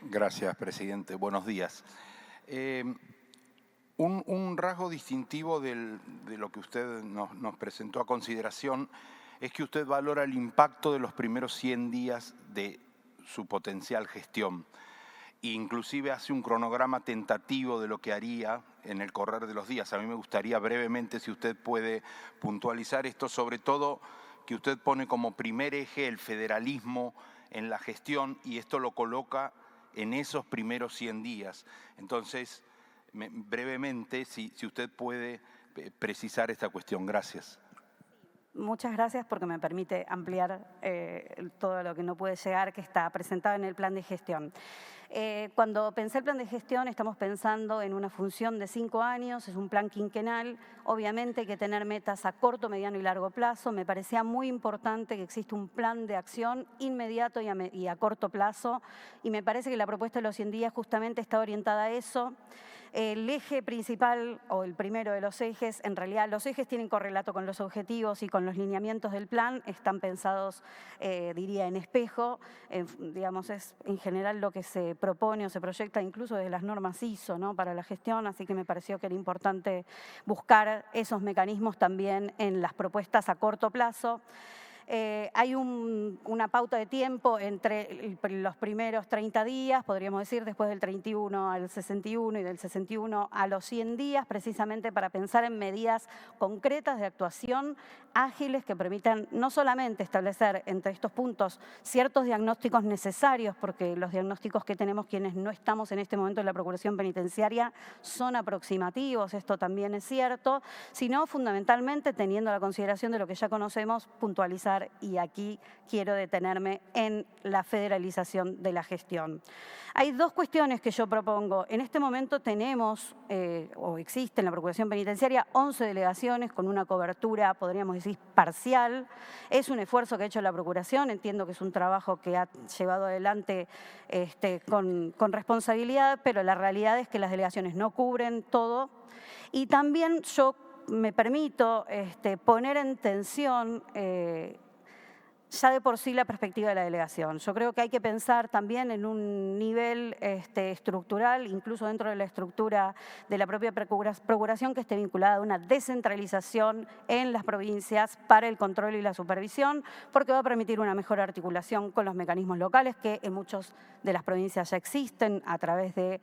Gracias, presidente. Buenos días. Un rasgo distintivo de lo que usted nos presentó a consideración es que usted valora el impacto de los primeros 100 días de su potencial gestión. Inclusive hace un cronograma tentativo de lo que haría en el correr de los días. A mí me gustaría brevemente, si usted puede puntualizar esto, sobre todo que usted pone como primer eje el federalismo en la gestión y esto lo coloca en esos primeros 100 días. Entonces, brevemente, si usted puede precisar esta cuestión. Gracias. Muchas gracias porque me permite ampliar todo lo que no puede llegar, que está presentado en el plan de gestión. Cuando pensé el plan de gestión, estamos pensando en una función de 5 años, es un plan quinquenal. Obviamente hay que tener metas a corto, mediano y largo plazo. Me parecía muy importante que exista un plan de acción inmediato y a corto plazo, y me parece que la propuesta de los 100 días justamente está orientada a eso. El eje principal, o el primero de los ejes, en realidad los ejes tienen correlato con los objetivos y con los lineamientos del plan, están pensados, diría, en espejo, digamos, es en general lo que se propone o se proyecta incluso desde las normas ISO, ¿no?, para la gestión, así que me pareció que era importante buscar esos mecanismos también en las propuestas a corto plazo. Hay una pauta de tiempo entre los primeros 30 días, podríamos decir, después del 31 al 61 y del 61 a los 100 días, precisamente para pensar en medidas concretas de actuación ágiles que permitan no solamente establecer entre estos puntos ciertos diagnósticos necesarios, porque los diagnósticos que tenemos quienes no estamos en este momento en la Procuración Penitenciaria son aproximativos, esto también es cierto, sino fundamentalmente teniendo la consideración de lo que ya conocemos, puntualizar, y aquí quiero detenerme en la federalización de la gestión. Hay dos cuestiones que yo propongo. En este momento tenemos, o existe en la Procuración Penitenciaria, 11 delegaciones con una cobertura, podríamos decir, parcial. Es un esfuerzo que ha hecho la Procuración, entiendo que es un trabajo que ha llevado adelante con responsabilidad, pero la realidad es que las delegaciones no cubren todo. Y también yo me permito poner en tensión ya de por sí la perspectiva de la delegación. Yo creo que hay que pensar también en un nivel estructural, incluso dentro de la estructura de la propia Procuración, que esté vinculada a una descentralización en las provincias para el control y la supervisión, porque va a permitir una mejor articulación con los mecanismos locales que en muchas de las provincias ya existen a través del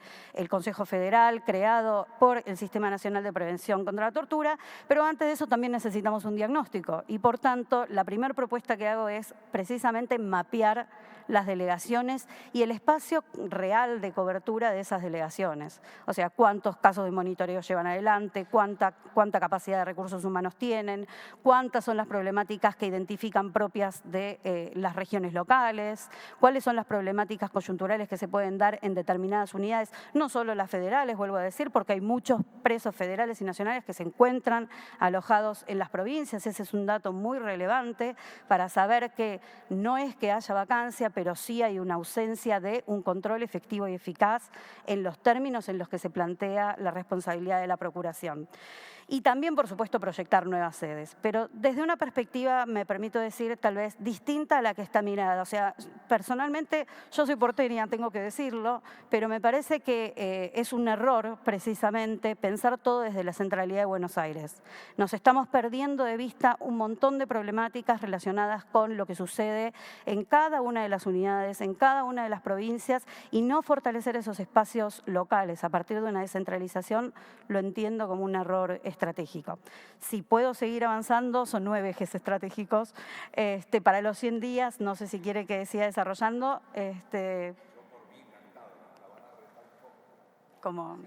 Consejo Federal creado por el Sistema Nacional de Prevención contra la Tortura, pero antes de eso también necesitamos un diagnóstico y, por tanto, la primera propuesta que hago es precisamente mapear las delegaciones y el espacio real de cobertura de esas delegaciones. O sea, cuántos casos de monitoreo llevan adelante, cuánta capacidad de recursos humanos tienen, cuántas son las problemáticas que identifican propias de las regiones locales, cuáles son las problemáticas coyunturales que se pueden dar en determinadas unidades, no solo las federales, vuelvo a decir, porque hay muchos presos federales y nacionales que se encuentran alojados en las provincias. Ese es un dato muy relevante para saber que no es que haya vacancia, pero sí hay una ausencia de un control efectivo y eficaz en los términos en los que se plantea la responsabilidad de la Procuración. Y también, por supuesto, proyectar nuevas sedes. Pero desde una perspectiva, me permito decir, tal vez distinta a la que está mirada. O sea, personalmente, yo soy porteña, tengo que decirlo, pero me parece que es un error, precisamente, pensar todo desde la centralidad de Buenos Aires. Nos estamos perdiendo de vista un montón de problemáticas relacionadas con lo que sucede en cada una de las unidades, en cada una de las provincias, y no fortalecer esos espacios locales a partir de una descentralización, lo entiendo como un error estratégico. Si puedo seguir avanzando, son 9 ejes estratégicos. Para los 100 días, no sé si quiere que siga desarrollando. Como...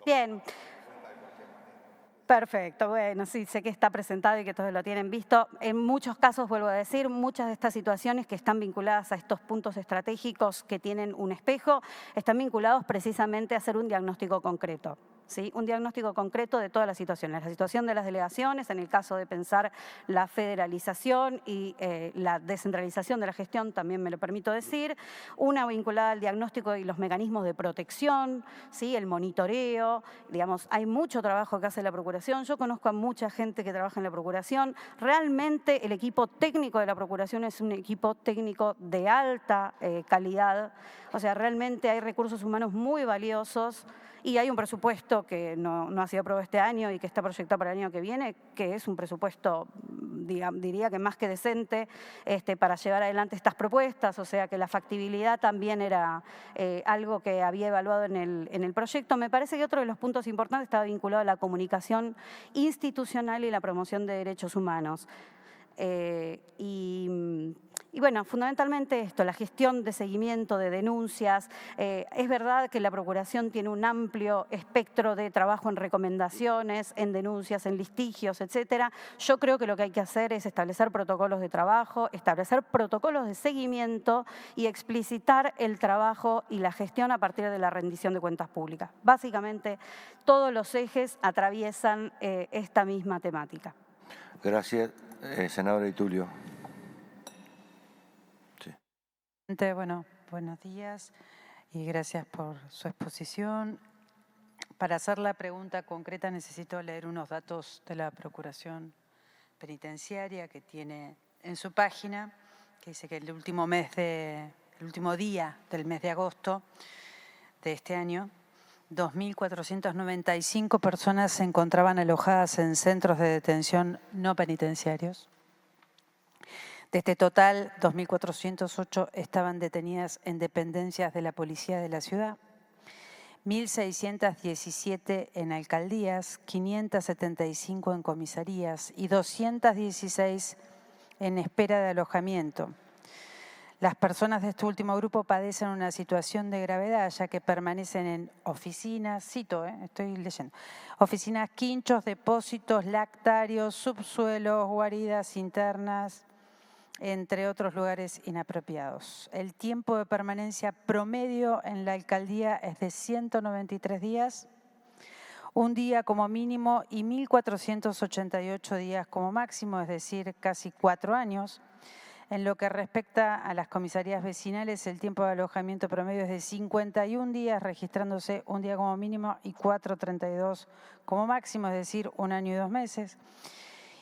Bien. Perfecto, bueno, sí, sé que está presentado y que todos lo tienen visto. En muchos casos, vuelvo a decir, muchas de estas situaciones que están vinculadas a estos puntos estratégicos que tienen un espejo, están vinculados precisamente a hacer un diagnóstico concreto. ¿sí? Un diagnóstico concreto de todas las situaciones. La situación de las delegaciones, en el caso de pensar la federalización y la descentralización de la gestión, también me lo permito decir. Una vinculada al diagnóstico y los mecanismos de protección, ¿sí? El monitoreo. Digamos, hay mucho trabajo que hace la Procuración. Yo conozco a mucha gente que trabaja en la Procuración. Realmente el equipo técnico de la Procuración es un equipo técnico de alta calidad. O sea, realmente hay recursos humanos muy valiosos. Y hay un presupuesto que no ha sido aprobado este año y que está proyectado para el año que viene, que es un presupuesto, diría que más que decente, para llevar adelante estas propuestas. O sea que la factibilidad también era algo que había evaluado en el proyecto. Me parece que otro de los puntos importantes estaba vinculado a la comunicación institucional y la promoción de derechos humanos. Y bueno, fundamentalmente esto, la gestión de seguimiento de denuncias. Es verdad que la Procuración tiene un amplio espectro de trabajo en recomendaciones, en denuncias, en litigios, etcétera. Yo creo que lo que hay que hacer es establecer protocolos de trabajo, establecer protocolos de seguimiento y explicitar el trabajo y la gestión a partir de la rendición de cuentas públicas. Básicamente, todos los ejes atraviesan esta misma temática. Gracias, senadora Tulio. Bueno, buenos días y gracias por su exposición. Para hacer la pregunta concreta necesito leer unos datos de la Procuración Penitenciaria que tiene en su página, que dice que el último día del mes de agosto de este año, 2.495 personas se encontraban alojadas en centros de detención no penitenciarios. De este total, 2.408 estaban detenidas en dependencias de la policía de la ciudad, 1.617 en alcaldías, 575 en comisarías y 216 en espera de alojamiento. Las personas de este último grupo padecen una situación de gravedad, ya que permanecen en oficinas, estoy leyendo, oficinas, quinchos, depósitos, lactarios, subsuelos, guaridas internas, entre otros lugares inapropiados. El tiempo de permanencia promedio en la alcaldía es de 193 días, un día como mínimo y 1.488 días como máximo, es decir, casi 4 años. En lo que respecta a las comisarías vecinales, el tiempo de alojamiento promedio es de 51 días, registrándose un día como mínimo y 432 como máximo, es decir, 1 año y 2 meses.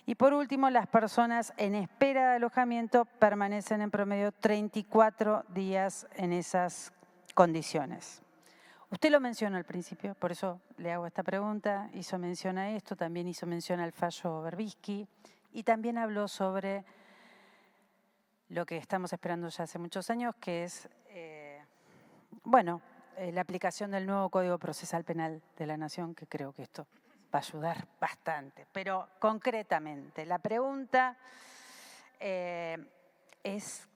Y por último, las personas en espera de alojamiento permanecen en promedio 34 días en esas condiciones. Usted lo mencionó al principio, por eso le hago esta pregunta, hizo mención a esto, también hizo mención al fallo Berbisky y también habló sobre lo que estamos esperando ya hace muchos años, que es, la aplicación del nuevo Código Procesal Penal de la Nación, que creo que esto va a ayudar bastante. Pero concretamente, la pregunta es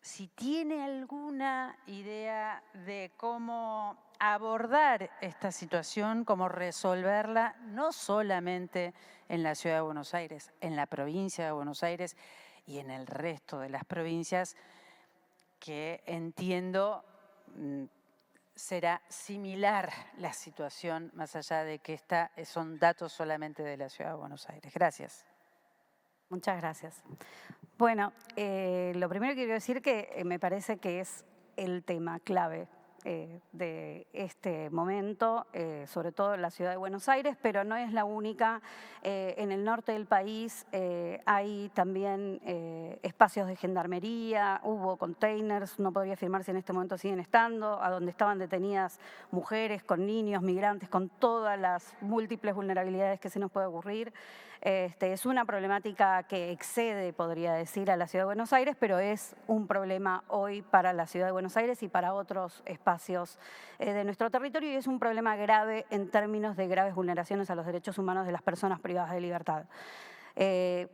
si tiene alguna idea de cómo abordar esta situación, cómo resolverla, no solamente en la Ciudad de Buenos Aires, en la provincia de Buenos Aires y en el resto de las provincias, que entiendo será similar la situación, más allá de que son datos solamente de la Ciudad de Buenos Aires. Gracias. Muchas gracias. Bueno, lo primero que quiero decir que me parece que es el tema clave de este momento, sobre todo en la Ciudad de Buenos Aires, pero no es la única. En el norte del país hay también espacios de gendarmería, hubo containers, no podría afirmar si en este momento siguen estando, a donde estaban detenidas mujeres con niños, migrantes, con todas las múltiples vulnerabilidades que se nos puede ocurrir. Es una problemática que excede, podría decir, a la Ciudad de Buenos Aires, pero es un problema hoy para la Ciudad de Buenos Aires y para otros espacios de nuestro territorio, y es un problema grave en términos de graves vulneraciones a los derechos humanos de las personas privadas de libertad.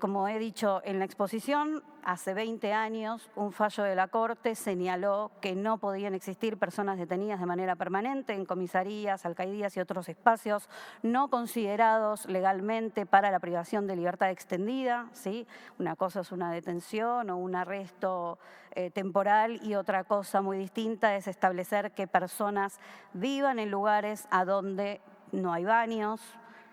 Como he dicho en la exposición, hace 20 años un fallo de la Corte señaló que no podían existir personas detenidas de manera permanente en comisarías, alcaldías y otros espacios no considerados legalmente para la privación de libertad extendida, ¿sí? Una cosa es una detención o un arresto temporal y otra cosa muy distinta es establecer que personas vivan en lugares a donde no hay baños,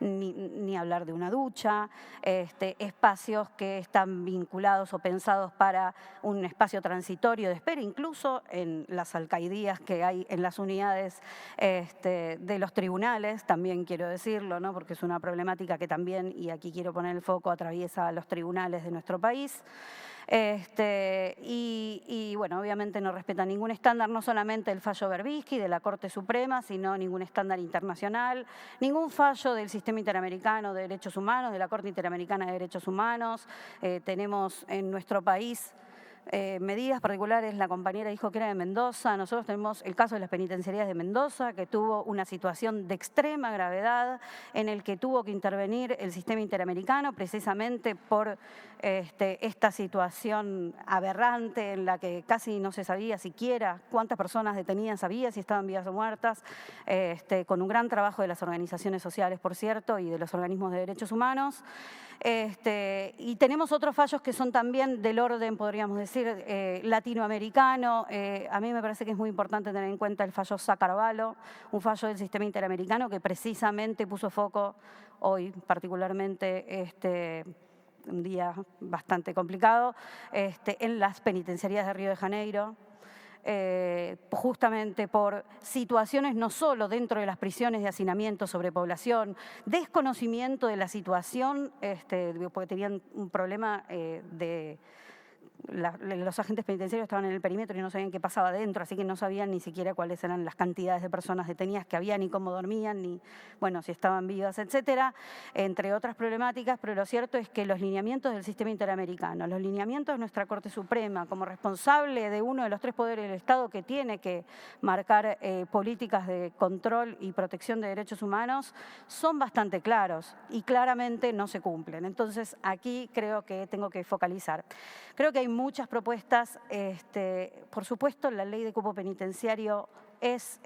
ni hablar de una ducha, espacios que están vinculados o pensados para un espacio transitorio de espera, incluso en las alcaidías que hay en las unidades de los tribunales, también quiero decirlo, ¿no? Porque es una problemática que también, y aquí quiero poner el foco, atraviesa los tribunales de nuestro país. Y bueno, obviamente no respeta ningún estándar, no solamente el fallo Berbisky de la Corte Suprema, sino ningún estándar internacional, ningún fallo del Sistema Interamericano de Derechos Humanos, de la Corte Interamericana de Derechos Humanos. Tenemos en nuestro país medidas particulares, la compañera dijo que era de Mendoza, nosotros tenemos el caso de las penitenciarías de Mendoza, que tuvo una situación de extrema gravedad en el que tuvo que intervenir el sistema interamericano precisamente por esta situación aberrante en la que casi no se sabía siquiera cuántas personas detenidas había, si estaban vivas o muertas, con un gran trabajo de las organizaciones sociales, por cierto, y de los organismos de derechos humanos. Y tenemos otros fallos que son también del orden, podríamos decir, latinoamericano. A mí me parece que es muy importante tener en cuenta el fallo Sacarvalho, un fallo del sistema interamericano que precisamente puso foco hoy, particularmente un día bastante complicado, en las penitenciarías de Río de Janeiro. Justamente por situaciones no solo dentro de las prisiones de hacinamiento, sobrepoblación, desconocimiento de la situación, porque tenían un problema los agentes penitenciarios estaban en el perímetro y no sabían qué pasaba adentro, así que no sabían ni siquiera cuáles eran las cantidades de personas detenidas que había, ni cómo dormían, ni bueno, si estaban vivas, etcétera, entre otras problemáticas. Pero lo cierto es que los lineamientos del sistema interamericano, los lineamientos de nuestra Corte Suprema, como responsable de uno de los tres poderes del Estado que tiene que marcar políticas de control y protección de derechos humanos, son bastante claros y claramente no se cumplen. Entonces, aquí creo que tengo que focalizar. Creo que hay muchas propuestas. Por supuesto, la ley de cupo penitenciario es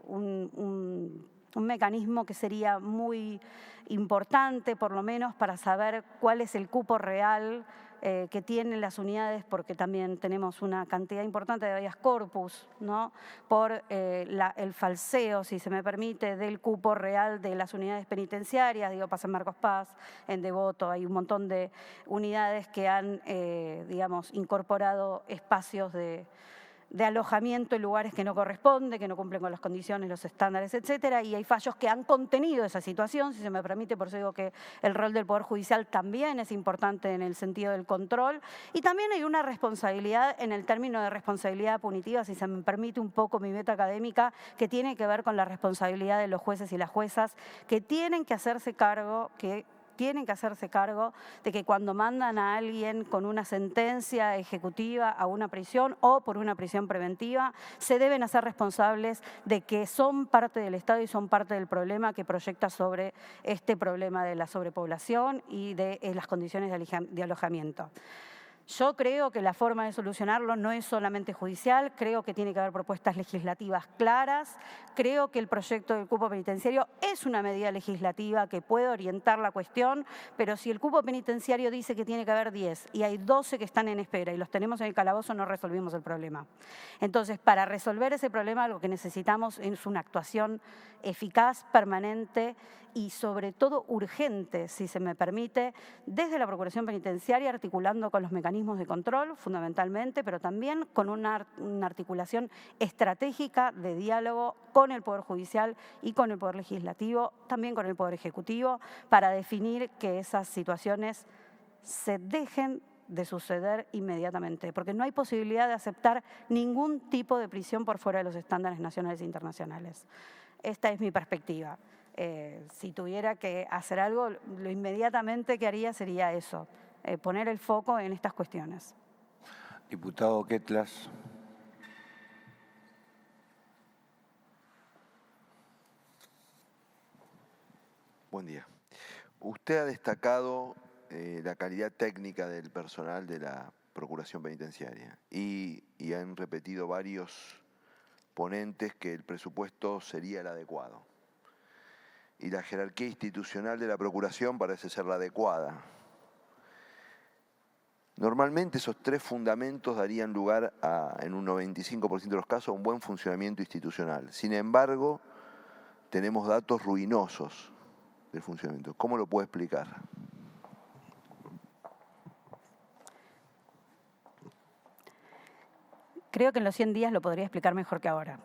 un mecanismo que sería muy importante, por lo menos, para saber cuál es el cupo real que tienen las unidades, porque también tenemos una cantidad importante de habeas corpus, ¿no? Por el falseo, si se me permite, del cupo real de las unidades penitenciarias. Digo, pasa en Marcos Paz, en Devoto, hay un montón de unidades que han, digamos, incorporado espacios de alojamiento en lugares que no corresponde, que no cumplen con las condiciones, los estándares, etcétera, y hay fallos que han contenido esa situación, si se me permite. Por eso digo que el rol del Poder Judicial también es importante en el sentido del control, y también hay una responsabilidad en el término de responsabilidad punitiva, si se me permite un poco mi beta académica, que tiene que ver con la responsabilidad de los jueces y las juezas, que tienen que hacerse cargo, de que cuando mandan a alguien con una sentencia ejecutiva a una prisión o por una prisión preventiva, se deben hacer responsables de que son parte del Estado y son parte del problema que proyecta sobre este problema de la sobrepoblación y de las condiciones de alojamiento. Yo creo que la forma de solucionarlo no es solamente judicial, creo que tiene que haber propuestas legislativas claras, creo que el proyecto del cupo penitenciario es una medida legislativa que puede orientar la cuestión, pero si el cupo penitenciario dice que tiene que haber 10 y hay 12 que están en espera y los tenemos en el calabozo, no resolvimos el problema. Entonces, para resolver ese problema, lo que necesitamos es una actuación eficaz, permanente y sobre todo urgente, si se me permite, desde la Procuración Penitenciaria, articulando con los mecanismos de control, fundamentalmente, pero también con una articulación estratégica de diálogo con el Poder Judicial y con el Poder Legislativo, también con el Poder Ejecutivo, para definir que esas situaciones se dejen de suceder inmediatamente, porque no hay posibilidad de aceptar ningún tipo de prisión por fuera de los estándares nacionales e internacionales. Esta es mi perspectiva. Si tuviera que hacer algo, lo inmediatamente que haría sería eso, poner el foco en estas cuestiones. Diputado Quetlas. Buen día. Usted ha destacado la calidad técnica del personal de la Procuración Penitenciaria y han repetido varios ponentes que el presupuesto sería el adecuado. Y la jerarquía institucional de la Procuración parece ser la adecuada. Normalmente esos tres fundamentos darían lugar a, en un 95% de los casos, a un buen funcionamiento institucional. Sin embargo, tenemos datos ruinosos del funcionamiento. ¿Cómo lo puede explicar? Creo que en los 100 días lo podría explicar mejor que ahora,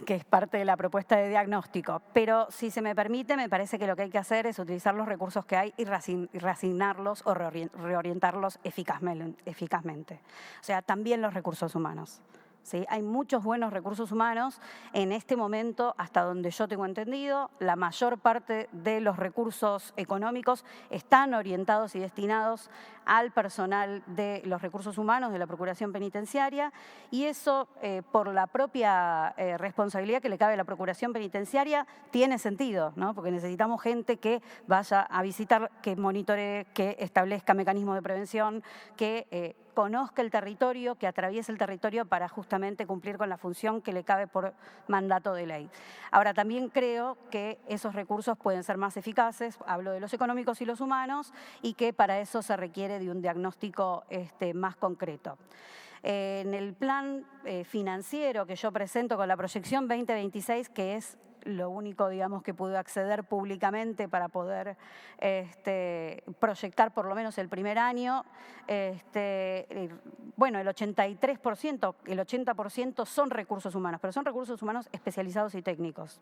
que es parte de la propuesta de diagnóstico. Pero si se me permite, me parece que lo que hay que hacer es utilizar los recursos que hay y reasignarlos o reorientarlos eficazmente. O sea, también los recursos humanos. ¿Sí? Hay muchos buenos recursos humanos. En este momento, hasta donde yo tengo entendido, la mayor parte de los recursos económicos están orientados y destinados al personal de los recursos humanos de la Procuración Penitenciaria, y eso, por la propia responsabilidad que le cabe a la Procuración Penitenciaria, tiene sentido, ¿no? Porque necesitamos gente que vaya a visitar, que monitoree, que establezca mecanismos de prevención, que conozca el territorio, que atraviese el territorio para justamente cumplir con la función que le cabe por mandato de ley. Ahora, también creo que esos recursos pueden ser más eficaces, hablo de los económicos y los humanos, y que para eso se requiere de un diagnóstico más concreto. En el plan financiero que yo presento con la proyección 2026, que es lo único, digamos, que pude acceder públicamente para poder proyectar por lo menos el primer año, bueno, el 83%, el 80% son recursos humanos, pero son recursos humanos especializados y técnicos.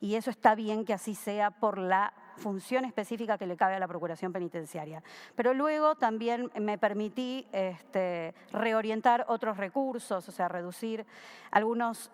Y eso está bien que así sea por la función específica que le cabe a la Procuración Penitenciaria. Pero luego también me permití reorientar otros recursos, o sea, reducir algunos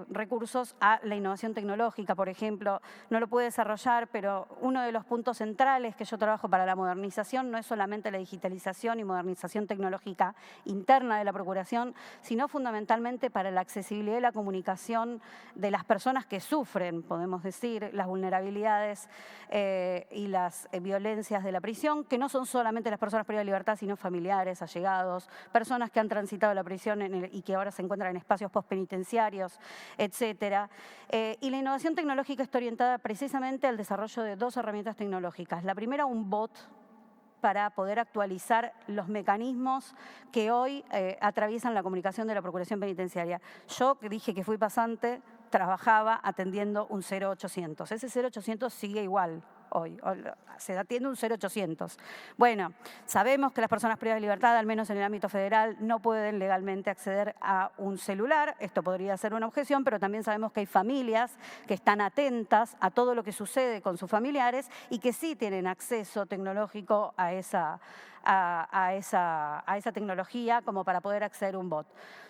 recursos a la innovación tecnológica, por ejemplo. No lo pude desarrollar, pero uno de los puntos centrales que yo trabajo para la modernización no es solamente la digitalización y modernización tecnológica interna de la Procuración, sino fundamentalmente para la accesibilidad y la comunicación de las personas que sufren, podemos decir, las vulnerabilidades y las violencias de la prisión, que no son solamente las personas privadas de libertad, sino familiares, allegados, personas que han transitado la prisión y que ahora se encuentran en espacios postpenitenciarios, etcétera. Y la innovación tecnológica está orientada precisamente al desarrollo de dos herramientas tecnológicas. La primera, un bot para poder actualizar los mecanismos que hoy atraviesan la comunicación de la Procuración Penitenciaria. Yo, que dije que fui pasante, trabajaba atendiendo un 0800. Ese 0800 sigue igual hoy, se atiende un 0800. Bueno, sabemos que las personas privadas de libertad, al menos en el ámbito federal, no pueden legalmente acceder a un celular. Esto podría ser una objeción, pero también sabemos que hay familias que están atentas a todo lo que sucede con sus familiares y que sí tienen acceso tecnológico a esa tecnología como para poder acceder a un bot.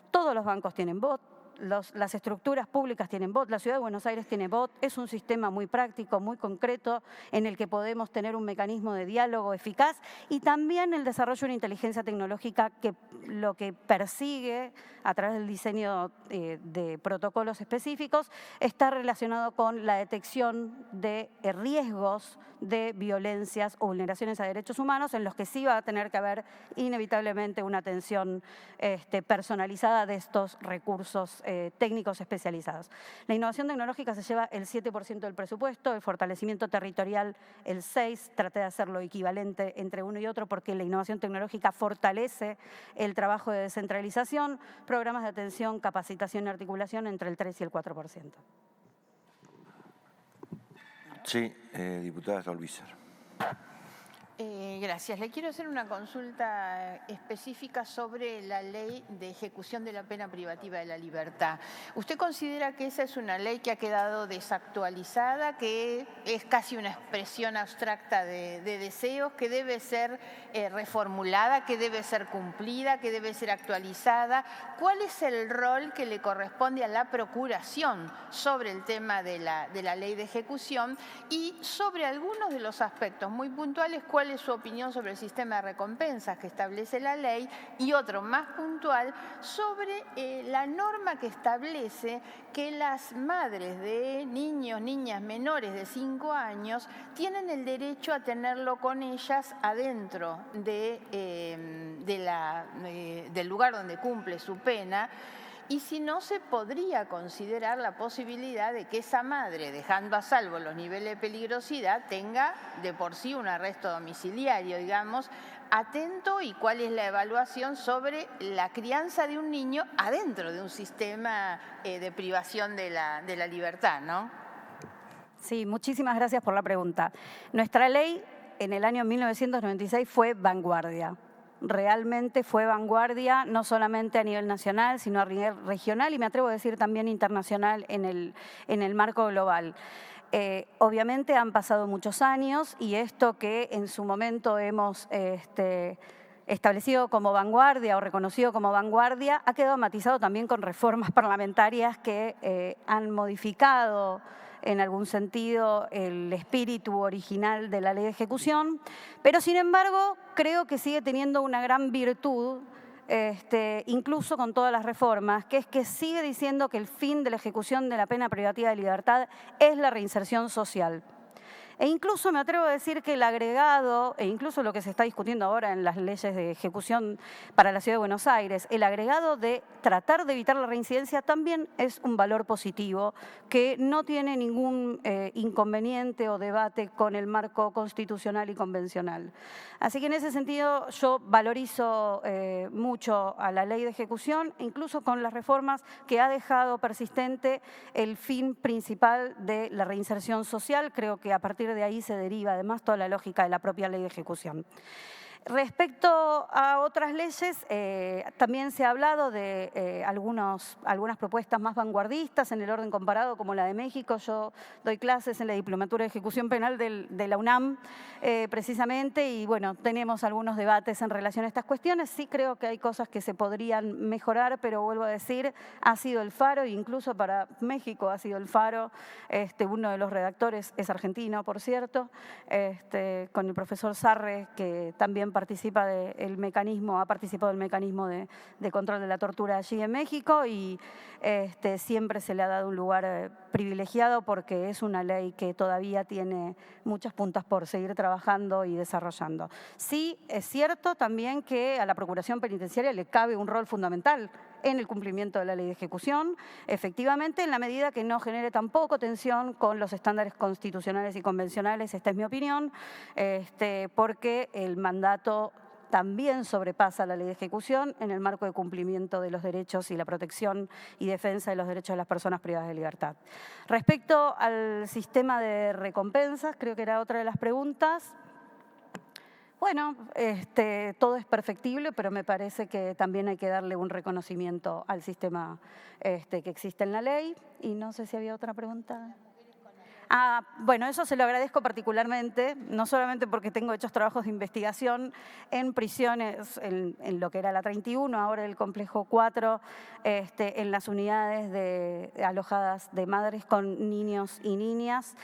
Todos los bancos tienen bot. Las estructuras públicas tienen bot, la Ciudad de Buenos Aires tiene bot, es un sistema muy práctico, muy concreto, en el que podemos tener un mecanismo de diálogo eficaz y también el desarrollo de una inteligencia tecnológica que lo que persigue a través del diseño de protocolos específicos está relacionado con la detección de riesgos de violencias o vulneraciones a derechos humanos en los que sí va a tener que haber inevitablemente una atención personalizada de estos recursos técnicos especializados. La innovación tecnológica se lleva el 7% del presupuesto, el fortalecimiento territorial el 6%, traté de hacerlo equivalente entre uno y otro porque la innovación tecnológica fortalece el trabajo de descentralización, programas de atención, capacitación y articulación entre el 3 y el 4%. Sí, diputada Stolbizer. Gracias. Le quiero hacer una consulta específica sobre la ley de ejecución de la pena privativa de la libertad. ¿Usted considera que esa es una ley que ha quedado desactualizada, que es casi una expresión abstracta de deseos, que debe ser reformulada, que debe ser cumplida, que debe ser actualizada? ¿Cuál es el rol que le corresponde a la Procuración sobre el tema de la ley de ejecución? Y sobre algunos de los aspectos muy puntuales, ¿cuál es su opinión sobre el sistema de recompensas que establece la ley? Y otro más puntual, sobre la norma que establece que las madres de niños, niñas menores de 5 años tienen el derecho a tenerlo con ellas adentro del lugar donde cumple su pena. Y si no, se podría considerar la posibilidad de que esa madre, dejando a salvo los niveles de peligrosidad, tenga de por sí un arresto domiciliario, digamos, atento, y cuál es la evaluación sobre la crianza de un niño adentro de un sistema de privación de la libertad, ¿no? Sí, muchísimas gracias por la pregunta. Nuestra ley en el año 1996 fue vanguardia. Realmente fue vanguardia, no solamente a nivel nacional, sino a nivel regional y me atrevo a decir también internacional en el marco global. Obviamente han pasado muchos años y esto que en su momento hemos establecido como vanguardia o reconocido como vanguardia ha quedado matizado también con reformas parlamentarias que han modificado en algún sentido el espíritu original de la ley de ejecución, pero sin embargo creo que sigue teniendo una gran virtud, incluso con todas las reformas, que es que sigue diciendo que el fin de la ejecución de la pena privativa de libertad es la reinserción social. E incluso me atrevo a decir que el agregado, e incluso lo que se está discutiendo ahora en las leyes de ejecución para la Ciudad de Buenos Aires, el agregado de tratar de evitar la reincidencia también es un valor positivo que no tiene ningún inconveniente o debate con el marco constitucional y convencional. Así que en ese sentido yo valorizo mucho a la ley de ejecución, incluso con las reformas que ha dejado persistente el fin principal de la reinserción social. Creo que a partir de ahí se deriva además toda la lógica de la propia ley de ejecución. Respecto a otras leyes, también se ha hablado de algunas propuestas más vanguardistas en el orden comparado, como la de México. Yo doy clases en la Diplomatura de Ejecución Penal de la UNAM, precisamente, y bueno, tenemos algunos debates en relación a estas cuestiones. Sí creo que hay cosas que se podrían mejorar, pero vuelvo a decir, ha sido el faro, e incluso para México ha sido el faro. Uno de los redactores es argentino, por cierto, con el profesor Sarre, que también ha participado del mecanismo de control de la tortura allí en México y siempre se le ha dado un lugar privilegiado porque es una ley que todavía tiene muchas puntas por seguir trabajando y desarrollando. Sí, es cierto también que a la Procuración Penitenciaria le cabe un rol fundamental en el cumplimiento de la ley de ejecución, efectivamente, en la medida que no genere tampoco tensión con los estándares constitucionales y convencionales, esta es mi opinión, porque el mandato también sobrepasa la ley de ejecución en el marco de cumplimiento de los derechos y la protección y defensa de los derechos de las personas privadas de libertad. Respecto al sistema de recompensas, creo que era otra de las preguntas. Bueno, todo es perfectible, pero me parece que también hay que darle un reconocimiento al sistema que existe en la ley. Y no sé si había otra pregunta. Bueno, eso se lo agradezco particularmente, no solamente porque tengo hechos trabajos de investigación en prisiones, en lo que era la 31, ahora el complejo 4, en las unidades alojadas de madres con niños y niñas,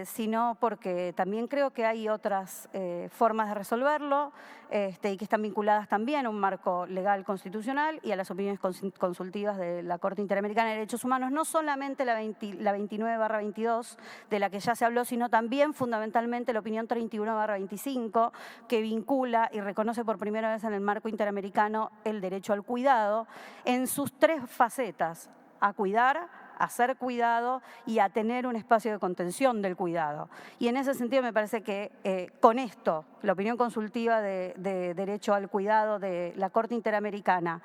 sino porque también creo que hay otras formas de resolverlo y que están vinculadas también a un marco legal constitucional y a las opiniones consultivas de la Corte Interamericana de Derechos Humanos, no solamente la 29/22 de la que ya se habló, sino también fundamentalmente la opinión 31/25 que vincula y reconoce por primera vez en el marco interamericano el derecho al cuidado en sus tres facetas: a cuidar, a ser cuidado y a tener un espacio de contención del cuidado. Y en ese sentido me parece que con esto, la opinión consultiva de derecho al cuidado de la Corte Interamericana,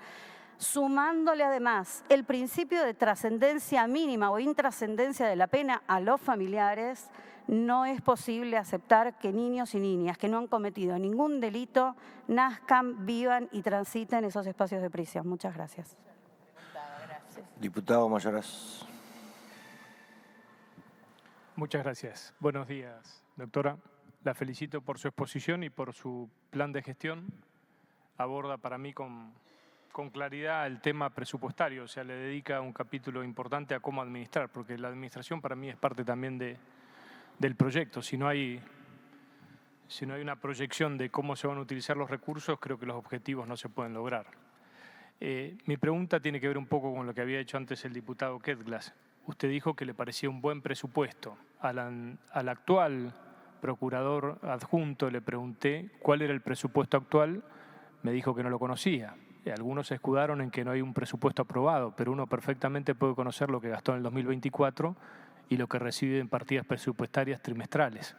sumándole además el principio de trascendencia mínima o intrascendencia de la pena a los familiares, no es posible aceptar que niños y niñas que no han cometido ningún delito nazcan, vivan y transiten esos espacios de prisión. Muchas gracias. Diputado Mayoraz. Muchas gracias. Buenos días, doctora. La felicito por su exposición y por su plan de gestión. Aborda para mí con claridad el tema presupuestario, o sea, le dedica un capítulo importante a cómo administrar, porque la administración para mí es parte también del proyecto. Si no hay una proyección de cómo se van a utilizar los recursos, creo que los objetivos no se pueden lograr. Mi pregunta tiene que ver un poco con lo que había hecho antes el diputado Ketglas. Usted dijo que le parecía un buen presupuesto. Al actual procurador adjunto le pregunté cuál era el presupuesto actual, me dijo que no lo conocía. Algunos se escudaron en que no hay un presupuesto aprobado, pero uno perfectamente puede conocer lo que gastó en el 2024 y lo que recibe en partidas presupuestarias trimestrales.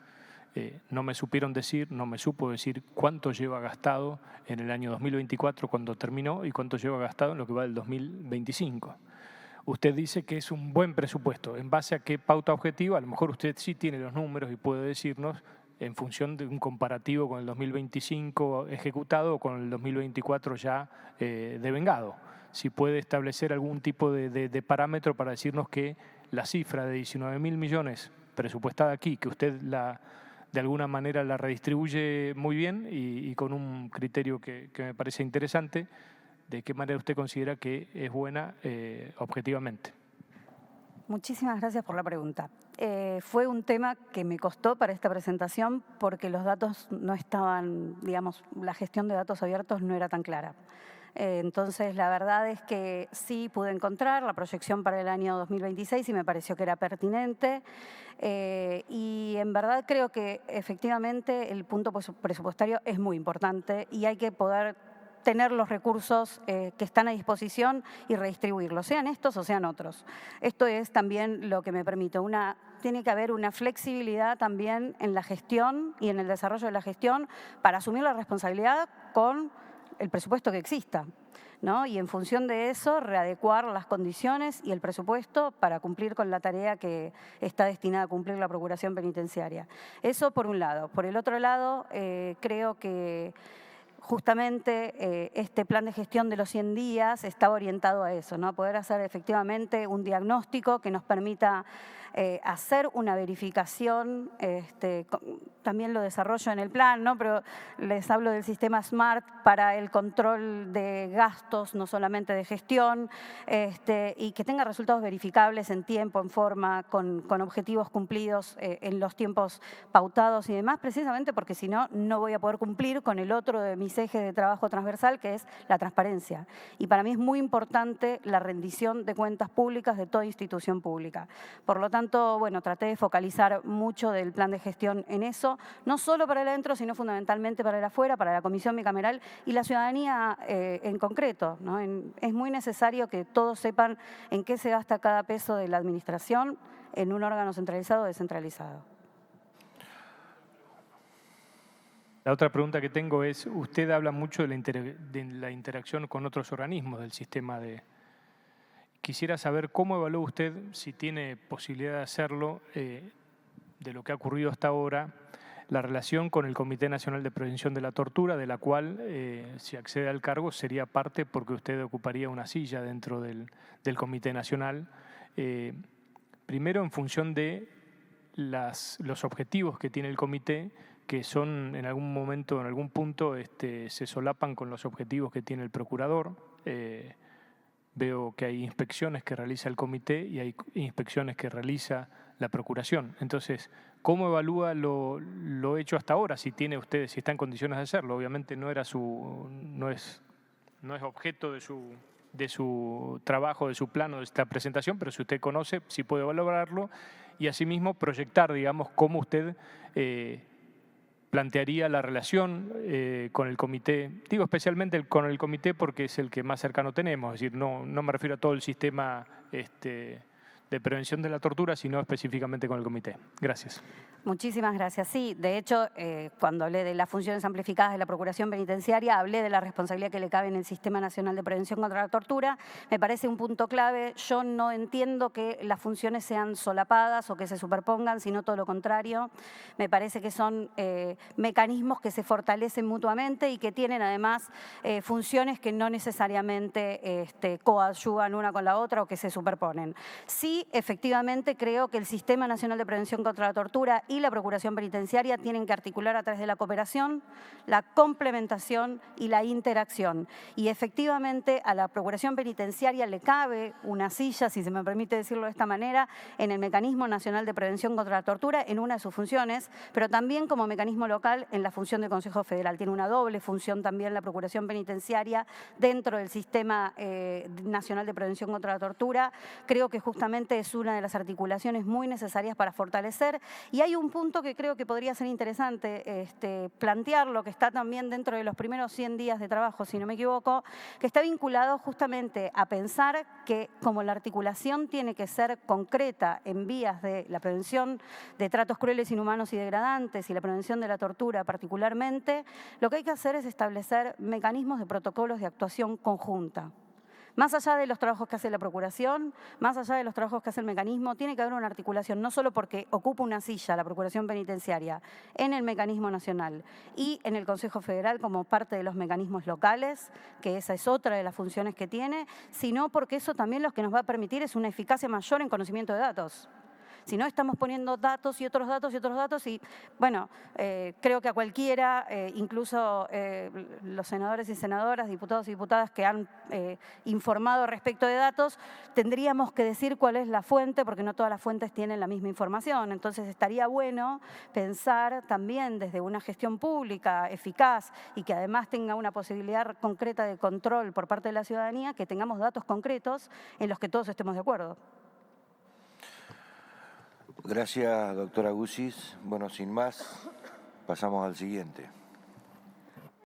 No me supo decir cuánto lleva gastado en el año 2024 cuando terminó y cuánto lleva gastado en lo que va del 2025. usted dice que es un buen presupuesto. ¿En base a qué pauta objetiva? A lo mejor usted sí tiene los números y puede decirnos en función de un comparativo con el 2025 ejecutado o con el 2024 ya devengado. Si puede establecer algún tipo de parámetro para decirnos que la cifra de 19.000 millones presupuestada aquí, que usted de alguna manera la redistribuye muy bien y con un criterio que me parece interesante, ¿de qué manera usted considera que es buena objetivamente? Muchísimas gracias por la pregunta. Fue un tema que me costó para esta presentación porque los datos no estaban, digamos, la gestión de datos abiertos no era tan clara. Entonces, la verdad es que sí pude encontrar la proyección para el año 2026 y me pareció que era pertinente. Y en verdad creo que efectivamente el punto presupuestario es muy importante y hay que poder tener los recursos que están a disposición y redistribuirlos, sean estos o sean otros. Esto es también lo que me permite. Tiene que haber una flexibilidad también en la gestión y en el desarrollo de la gestión para asumir la responsabilidad con el presupuesto que exista, ¿no? Y en función de eso, readecuar las condiciones y el presupuesto para cumplir con la tarea que está destinada a cumplir la Procuración Penitenciaria. Eso por un lado. Por el otro lado, creo que justamente este plan de gestión de los 100 días está orientado a eso, ¿no? A poder hacer efectivamente un diagnóstico que nos permita hacer una verificación, también lo desarrollo en el plan, ¿no? Pero les hablo del sistema SMART para el control de gastos, no solamente de gestión, y que tenga resultados verificables en tiempo, en forma, con objetivos cumplidos en los tiempos pautados y demás, precisamente porque si no, no voy a poder cumplir con el otro de mis ejes de trabajo transversal, que es la transparencia. Y para mí es muy importante la rendición de cuentas públicas de toda institución pública. Por lo tanto, bueno, traté de focalizar mucho del plan de gestión en eso, no solo para el adentro, sino fundamentalmente para el afuera, para la Comisión Bicameral y la ciudadanía en concreto, ¿no? Es muy necesario que todos sepan en qué se gasta cada peso de la administración en un órgano centralizado o descentralizado. La otra pregunta que tengo es, usted habla mucho de la interacción con otros organismos del sistema de... Quisiera saber cómo evalúa usted, si tiene posibilidad de hacerlo, de lo que ha ocurrido hasta ahora, la relación con el Comité Nacional de Prevención de la Tortura, de la cual, si accede al cargo, sería parte porque usted ocuparía una silla dentro del Comité Nacional. Primero, en función de los objetivos que tiene el comité, que son en algún momento, en algún punto, se solapan con los objetivos que tiene el procurador. Veo que hay inspecciones que realiza el comité y hay inspecciones que realiza la procuración. Entonces, ¿cómo evalúa lo hecho hasta ahora? Si está en condiciones de hacerlo. Obviamente no es objeto de su trabajo, de su plano, de esta presentación, pero si usted conoce, sí puede valorarlo y asimismo proyectar, digamos, cómo usted plantearía la relación con el comité. Digo especialmente con el comité porque es el que más cercano tenemos, es decir, no me refiero a todo el sistema de prevención de la tortura, sino específicamente con el comité. Gracias. Muchísimas gracias. Sí, de hecho, cuando hablé de las funciones amplificadas de la Procuración Penitenciaria, hablé de la responsabilidad que le cabe en el Sistema Nacional de Prevención contra la Tortura. Me parece un punto clave. Yo no entiendo que las funciones sean solapadas o que se superpongan, sino todo lo contrario. Me parece que son mecanismos que se fortalecen mutuamente y que tienen además funciones que no necesariamente coadyuvan una con la otra o que se superponen. Sí, efectivamente, creo que el Sistema Nacional de Prevención contra la Tortura y la Procuración Penitenciaria tienen que articular a través de la cooperación, la complementación y la interacción. Y efectivamente a la Procuración Penitenciaria le cabe una silla, si se me permite decirlo de esta manera, en el Mecanismo Nacional de Prevención contra la Tortura, en una de sus funciones, pero también como mecanismo local en la función del Consejo Federal. Tiene una doble función también la Procuración Penitenciaria dentro del Sistema Nacional de Prevención contra la Tortura. Creo que justamente es una de las articulaciones muy necesarias para fortalecer. Y hay un punto que creo que podría ser interesante plantearlo, que está también dentro de los primeros 100 días de trabajo, si no me equivoco, que está vinculado justamente a pensar que como la articulación tiene que ser concreta en vías de la prevención de tratos crueles, inhumanos y degradantes y la prevención de la tortura particularmente, lo que hay que hacer es establecer mecanismos de protocolos de actuación conjunta. Más allá de los trabajos que hace la Procuración, más allá de los trabajos que hace el mecanismo, tiene que haber una articulación, no solo porque ocupa una silla la Procuración Penitenciaria en el mecanismo nacional y en el Consejo Federal como parte de los mecanismos locales, que esa es otra de las funciones que tiene, sino porque eso también lo que nos va a permitir es una eficacia mayor en conocimiento de datos. Si no, estamos poniendo datos y otros datos y otros datos y, bueno, creo que a cualquiera, incluso los senadores y senadoras, diputados y diputadas que han informado respecto de datos, tendríamos que decir cuál es la fuente, porque no todas las fuentes tienen la misma información. Entonces, estaría bueno pensar también desde una gestión pública eficaz y que además tenga una posibilidad concreta de control por parte de la ciudadanía, que tengamos datos concretos en los que todos estemos de acuerdo. Gracias, doctora Guzis. Bueno, sin más, pasamos al siguiente.